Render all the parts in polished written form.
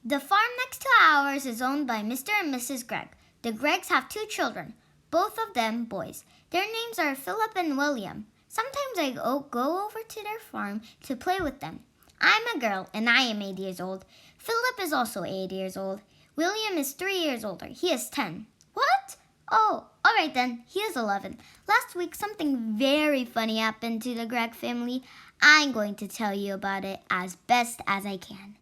The farm next to ours is owned by Mr. and Mrs. Gregg. The Greggs have 2 children, both of them boys. Their names are Philip and William. Sometimes I go over to their farm to play with them. I'm a girl, and I am 8 years old. Philip is also 8 years old. William is 3 years older. He is 10. What? Oh, all right then. He is 11. Last week, something very funny happened to the Gregg family. I'm going to tell you about it as best as I can.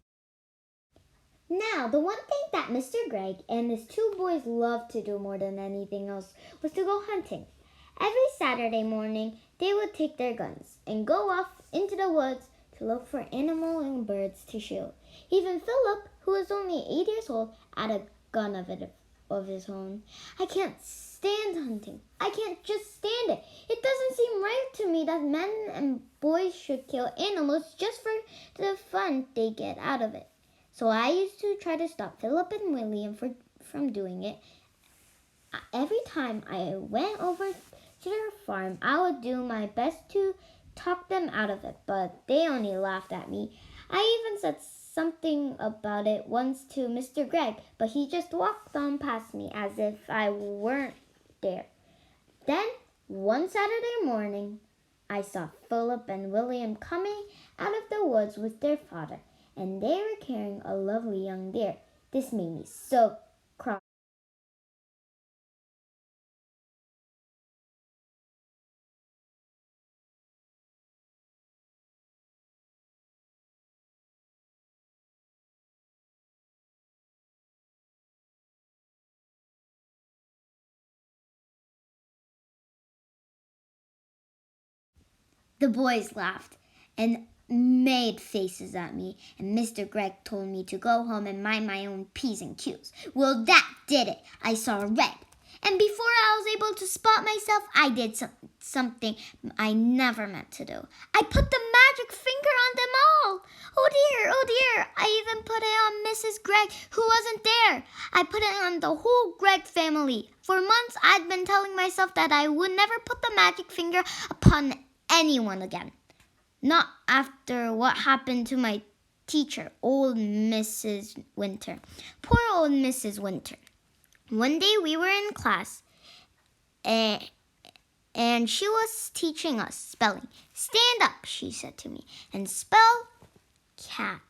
Now, the one thing that Mr. Gregg and his 2 boys loved to do more than anything else was to go hunting. Every Saturday morning, they would take their guns and go off into the woods to look for animals and birds to shoot. Even Philip, who was only 8 years old, had a gun of his own. I can't stand hunting. I can't just stand it. It doesn't seem right to me that men and boys should kill animals just for the fun they get out of it. So I used to try to stop Philip and William from doing it. Every time I went over to their farm, I would do my best to talk them out of it, but they only laughed at me. I even said something about it once to Mr. Gregg, but he just walked on past me as if I weren't there. Then, one Saturday morning, I saw Philip and William coming out of the woods with their father, and they were carrying a lovely young deer. This made me so cross. The boys laughed and made faces at me, and Mr. Gregg told me to go home and mind my own P's and Q's. Well, that did it. I saw red. And before I was able to spot myself, I did something I never meant to do. I put the magic finger on them all. Oh dear. I even put it on Mrs. Gregg, who wasn't there. I put it on the whole Gregg family. For months, I'd been telling myself that I would never put the magic finger upon anyone again. Not after what happened to my teacher, old Mrs. Winter. Poor old Mrs. Winter. One day we were in class, and she was teaching us spelling. Stand up, she said to me, and spell cat.